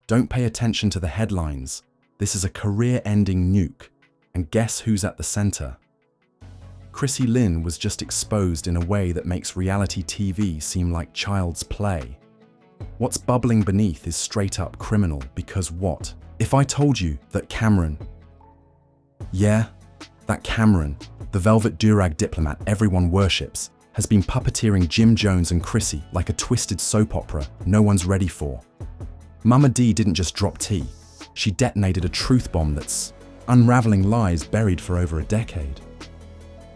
Don't pay attention to the headlines. This is a career-ending nuke. And guess who's at the center? Chrissy Lynn was just exposed in a way that makes reality TV seem like child's play. What's bubbling beneath is straight-up criminal, because what? If I told you that Cameron, that Cameron, the velvet durag diplomat everyone worships, has been puppeteering Jim Jones and Chrissy like a twisted soap opera no one's ready for. Mama D didn't just drop tea, she detonated a truth bomb that's unraveling lies buried for over a decade.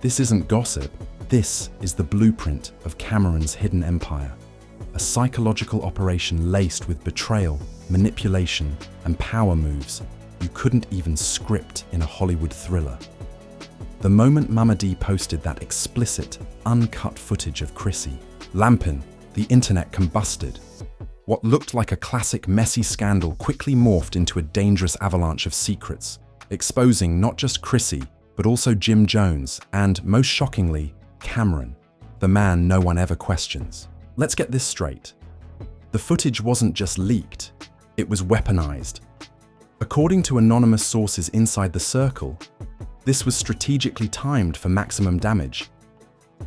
This isn't gossip, this is the blueprint of Cameron's hidden empire. A psychological operation laced with betrayal, manipulation, and power moves you couldn't even script in a Hollywood thriller. The moment Mama D posted that explicit, uncut footage of Chrissy Lampkin, the internet combusted. What looked like a classic messy scandal quickly morphed into a dangerous avalanche of secrets, exposing not just Chrissy, but also Jim Jones and, most shockingly, Cameron, the man no one ever questions. Let's get this straight. The footage wasn't just leaked, it was weaponized. According to anonymous sources inside the circle, this was strategically timed for maximum damage.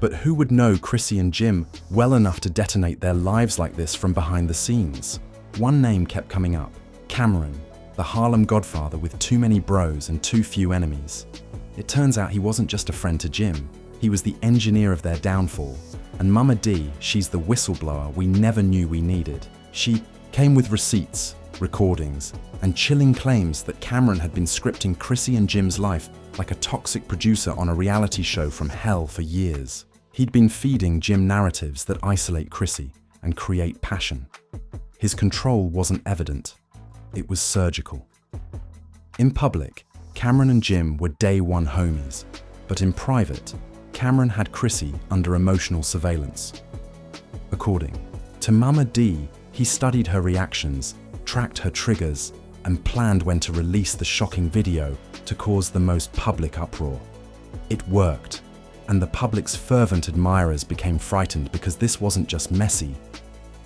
But who would know Chrissy and Jim well enough to detonate their lives like this from behind the scenes? One name kept coming up: Cameron, the Harlem godfather with too many bros and too few enemies. It turns out he wasn't just a friend to Jim, he was the engineer of their downfall. And Mama D, she's the whistleblower we never knew we needed. She came with receipts, recordings, and chilling claims that Cameron had been scripting Chrissy and Jim's life like a toxic producer on a reality show from hell for years. He'd been feeding Jim narratives that isolate Chrissy and create passion. His control wasn't evident, it was surgical. In public, Cameron and Jim were day one homies, but in private, Cameron had Chrissy under emotional surveillance. According to Mama D, he studied her reactions, tracked her triggers, and planned when to release the shocking video to cause the most public uproar. It worked, and the public's fervent admirers became frightened because this wasn't just messy,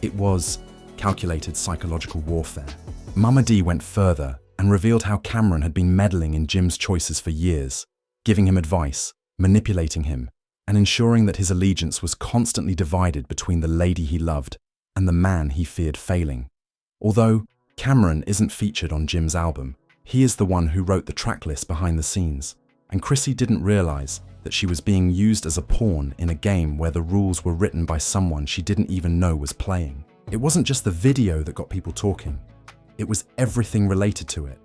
it was calculated psychological warfare. Mama D went further and revealed how Cameron had been meddling in Jim's choices for years, giving him advice, manipulating him, and ensuring that his allegiance was constantly divided between the lady he loved and the man he feared failing. Although Cameron isn't featured on Jim's album, he is the one who wrote the tracklist behind the scenes, and Chrissy didn't realize that she was being used as a pawn in a game where the rules were written by someone she didn't even know was playing. It wasn't just the video that got people talking, it was everything related to it.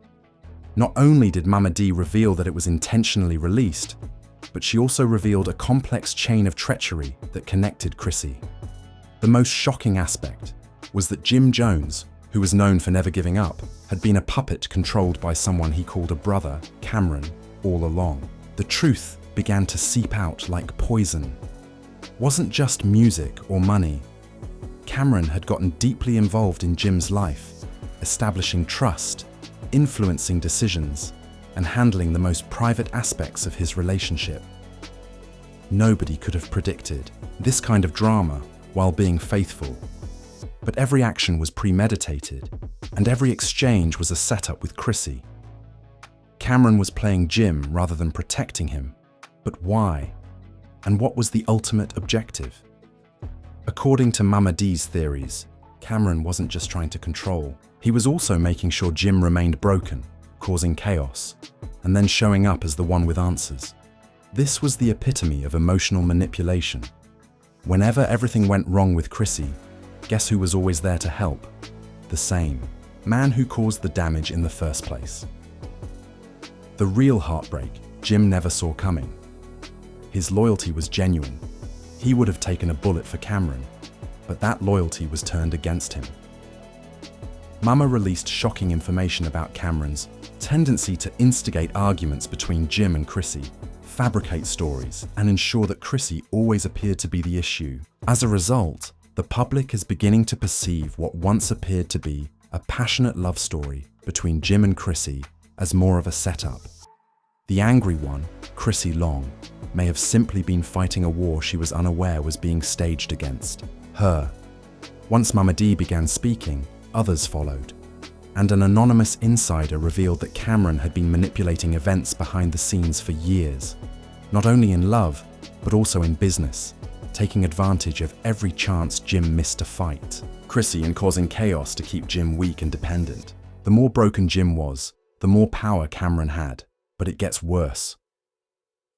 Not only did Mama D reveal that it was intentionally released, but she also revealed a complex chain of treachery that connected Chrissy. The most shocking aspect was that Jim Jones, who was known for never giving up, had been a puppet controlled by someone he called a brother, Cameron, all along. The truth began to seep out like poison. Wasn't just music or money. Cameron had gotten deeply involved in Jim's life, establishing trust, influencing decisions, and handling the most private aspects of his relationship. Nobody could have predicted this kind of drama while being faithful. But every action was premeditated, and every exchange was a setup with Chrissy. Cameron was playing Jim rather than protecting him. But why? And what was the ultimate objective? According to Mama D's theories, Cameron wasn't just trying to control. He was also making sure Jim remained broken, causing chaos, and then showing up as the one with answers. This was the epitome of emotional manipulation. Whenever everything went wrong with Chrissy, guess who was always there to help? The same man who caused the damage in the first place. The real heartbreak Jim never saw coming. His loyalty was genuine. He would have taken a bullet for Cameron, but that loyalty was turned against him. Mama released shocking information about Cameron's tendency to instigate arguments between Jim and Chrissy, fabricate stories, and ensure that Chrissy always appeared to be the issue. As a result, the public is beginning to perceive what once appeared to be a passionate love story between Jim and Chrissy as more of a setup. The angry one, Chrissy Long, may have simply been fighting a war she was unaware was being staged against her. Once Mama D began speaking, others followed. and an anonymous insider revealed that Cameron had been manipulating events behind the scenes for years, not only in love, but also in business, taking advantage of every chance Jim missed a fight. Chrissy and causing chaos to keep Jim weak and dependent. The more broken Jim was, the more power Cameron had, but it gets worse.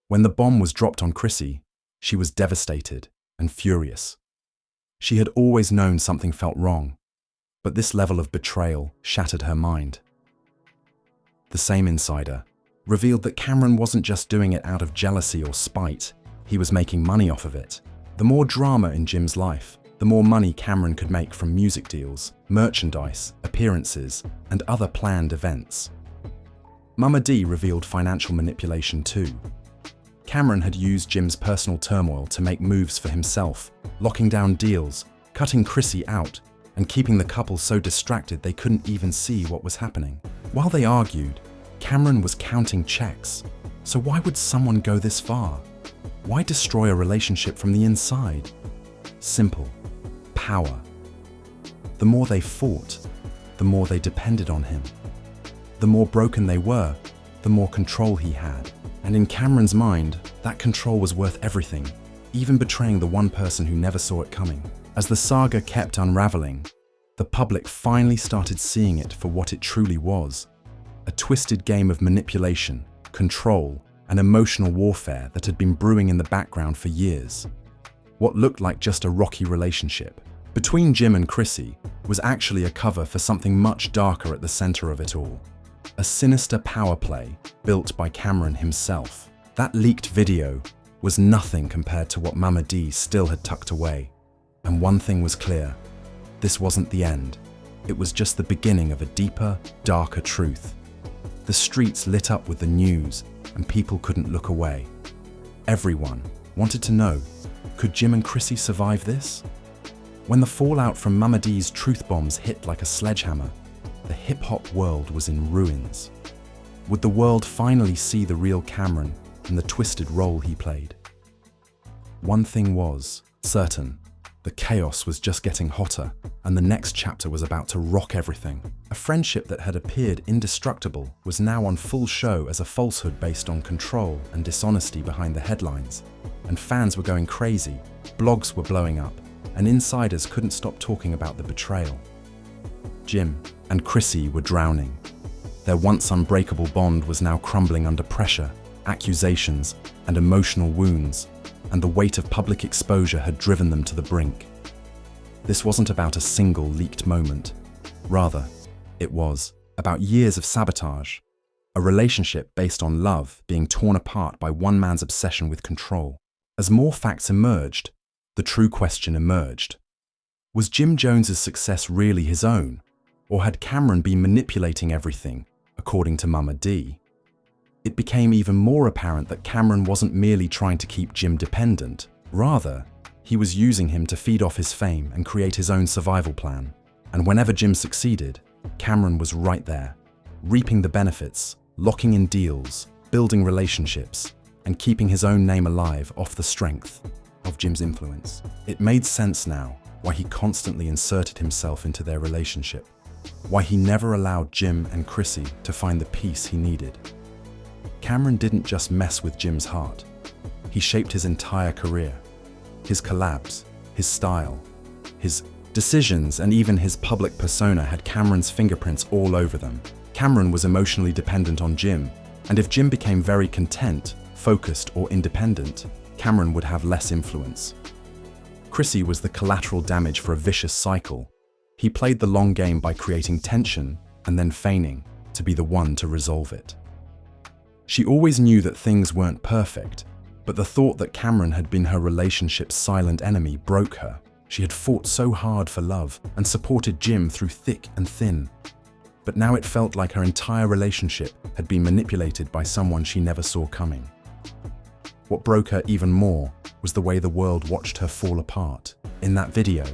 When the bomb was dropped on Chrissy, she was devastated and furious. She had always known something felt wrong, but this level of betrayal shattered her mind. The same insider revealed that Cameron wasn't just doing it out of jealousy or spite, he was making money off of it. The more drama in Jim's life, the more money Cameron could make from music deals, merchandise, appearances, and other planned events. Mama D revealed financial manipulation too. Cameron had used Jim's personal turmoil to make moves for himself, locking down deals, cutting Chrissy out, and keeping the couple so distracted they couldn't even see what was happening. While they argued, Cameron was counting checks. So why would someone go this far? Why destroy a relationship from the inside? Simple. Power. The more they fought, the more they depended on him. The more broken they were, the more control he had. And in Cameron's mind, that control was worth everything, even betraying the one person who never saw it coming. As the saga kept unraveling, the public finally started seeing it for what it truly was: a twisted game of manipulation, control, and emotional warfare that had been brewing in the background for years. What looked like just a rocky relationship between Jim and Chrissy was actually a cover for something much darker at the center of it all. A sinister power play built by Cameron himself. That leaked video was nothing compared to what Mama D still had tucked away. And one thing was clear: this wasn't the end. It was just the beginning of a deeper, darker truth. The streets lit up with the news, and people couldn't look away. Everyone wanted to know, could Jim and Chrissy survive this? When the fallout from Mama D's truth bombs hit like a sledgehammer, the hip-hop world was in ruins. Would the world finally see the real Cameron and the twisted role he played? One thing was certain: the chaos was just getting hotter, and the next chapter was about to rock everything. A friendship that had appeared indestructible was now on full show as a falsehood based on control and dishonesty behind the headlines. And fans were going crazy, blogs were blowing up, and insiders couldn't stop talking about the betrayal. Jim and Chrissy were drowning. Their once unbreakable bond was now crumbling under pressure, accusations, and emotional wounds, and the weight of public exposure had driven them to the brink. This wasn't about a single leaked moment. Rather, it was about years of sabotage, a relationship based on love being torn apart by one man's obsession with control. As more facts emerged, the true question emerged. Was Jim Jones's success really his own? Or had Cameron been manipulating everything, according to Mama D? It became even more apparent that Cameron wasn't merely trying to keep Jim dependent. Rather, he was using him to feed off his fame and create his own survival plan. And whenever Jim succeeded, Cameron was right there, reaping the benefits, locking in deals, building relationships, and keeping his own name alive off the strength of Jim's influence. It made sense now why he constantly inserted himself into their relationship, why he never allowed Jim and Chrissy to find the peace he needed. Cameron didn't just mess with Jim's heart. He shaped his entire career. His collabs, his style, his decisions, and even his public persona had Cameron's fingerprints all over them. Cameron was emotionally dependent on Jim, and if Jim became very content, focused, or independent, Cameron would have less influence. Chrissy was the collateral damage for a vicious cycle. He played the long game by creating tension and then feigning to be the one to resolve it. She always knew that things weren't perfect, but the thought that Cameron had been her relationship's silent enemy broke her. She had fought so hard for love and supported Jim through thick and thin. But now it felt like her entire relationship had been manipulated by someone she never saw coming. What broke her even more was the way the world watched her fall apart. In that video,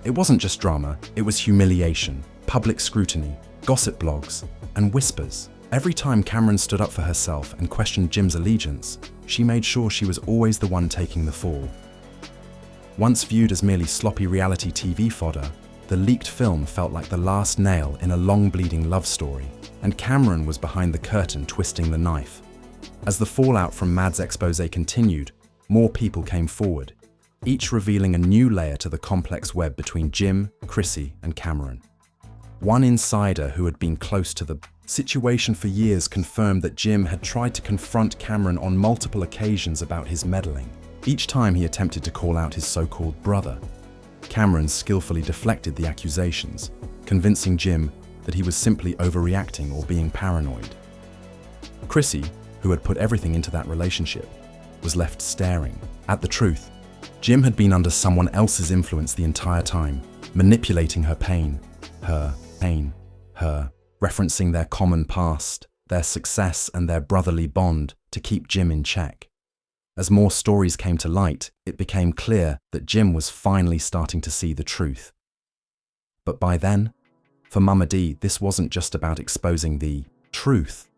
it wasn't just drama, it was humiliation, public scrutiny, gossip blogs, and whispers. Every time Cameron stood up for herself and questioned Jim's allegiance, she made sure she was always the one taking the fall. Once viewed as merely sloppy reality TV fodder, the leaked film felt like the last nail in a long bleeding love story, and Cameron was behind the curtain twisting the knife. As the fallout from Mad's expose continued, more people came forward, each revealing a new layer to the complex web between Jim, Chrissy, and Cameron. One insider who had been close to the situation for years confirmed that Jim had tried to confront Cameron on multiple occasions about his meddling. Each time he attempted to call out his so-called brother, Cameron skillfully deflected the accusations, convincing Jim that he was simply overreacting or being paranoid. Chrissy, who had put everything into that relationship, was left staring at the truth. Jim had been under someone else's influence the entire time, manipulating her pain, referencing their common past, their success, and their brotherly bond to keep Jim in check. As more stories came to light, it became clear that Jim was finally starting to see the truth. But by then, for Mama D, this wasn't just about exposing the truth.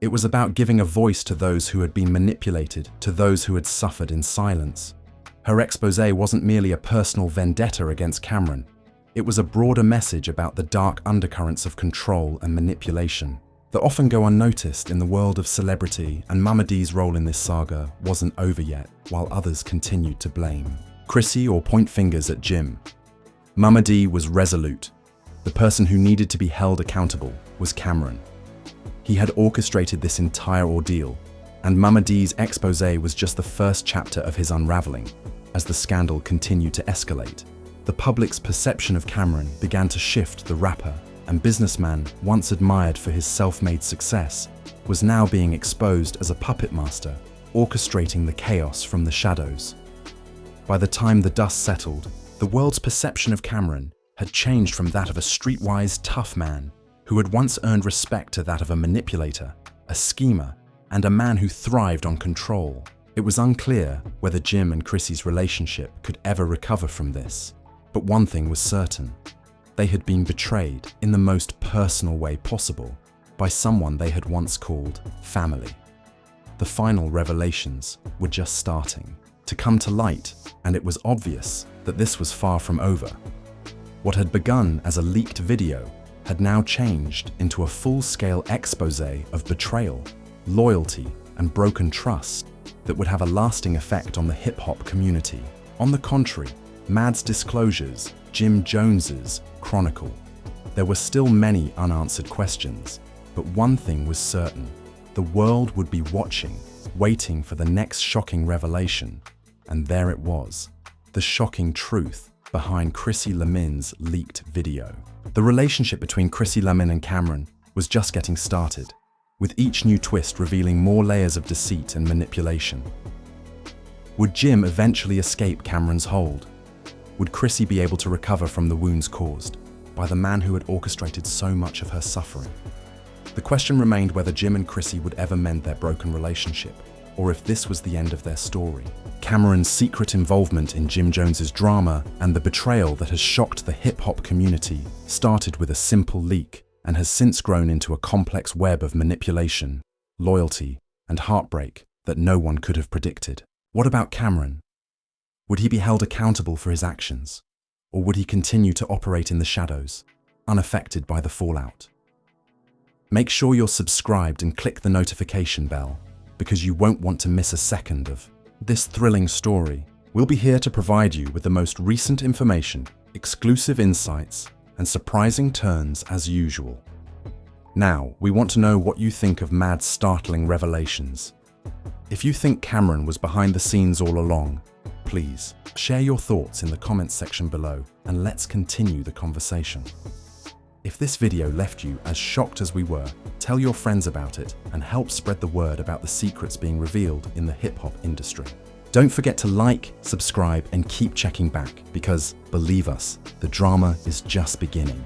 It was about giving a voice to those who had been manipulated, to those who had suffered in silence. Her expose wasn't merely a personal vendetta against Cameron. It was a broader message about the dark undercurrents of control and manipulation that often go unnoticed in the world of celebrity, and Mama D's role in this saga wasn't over yet, while others continued to blame Chrissy or point fingers at Jim. Mama D was resolute. The person who needed to be held accountable was Cameron. He had orchestrated this entire ordeal, and Mama D's expose was just the first chapter of his unraveling. As the scandal continued to escalate, the public's perception of Cameron began to shift. The rapper and businessman, once admired for his self-made success, was now being exposed as a puppet master, orchestrating the chaos from the shadows. By the time the dust settled, the world's perception of Cameron had changed from that of a streetwise tough man who had once earned respect to that of a manipulator, a schemer, and a man who thrived on control. It was unclear whether Jim and Chrissy's relationship could ever recover from this, but one thing was certain. They had been betrayed in the most personal way possible by someone they had once called family. The final revelations were just starting to come to light, and it was obvious that this was far from over. What had begun as a leaked video had now changed into a full-scale expose of betrayal, loyalty, and broken trust that would have a lasting effect on the hip-hop community. On the contrary, Mad's disclosures, Jim Jones's chronicle. There were still many unanswered questions, but one thing was certain. The world would be watching, waiting for the next shocking revelation. And there it was, the shocking truth behind Chrissy Lampkin's leaked video. The relationship between Chrissy Lampkin and Cameron was just getting started, with each new twist revealing more layers of deceit and manipulation. Would Jim eventually escape Cameron's hold? Would Chrissy be able to recover from the wounds caused by the man who had orchestrated so much of her suffering? The question remained whether Jim and Chrissy would ever mend their broken relationship, or if this was the end of their story. Cameron's secret involvement in Jim Jones's drama and the betrayal that has shocked the hip-hop community started with a simple leak and has since grown into a complex web of manipulation, loyalty, and heartbreak that no one could have predicted. What about Cameron? Would he be held accountable for his actions, or would he continue to operate in the shadows, unaffected by the fallout? Make sure you're subscribed and click the notification bell, because you won't want to miss a second of this thrilling story. We'll be here to provide you with the most recent information, exclusive insights, and surprising turns as usual. Now, we want to know what you think of Mad's startling revelations. If you think Cameron was behind the scenes all along, please share your thoughts in the comments section below and let's continue the conversation. If this video left you as shocked as we were, tell your friends about it and help spread the word about the secrets being revealed in the hip-hop industry. Don't forget to like, subscribe, and keep checking back because, believe us, the drama is just beginning.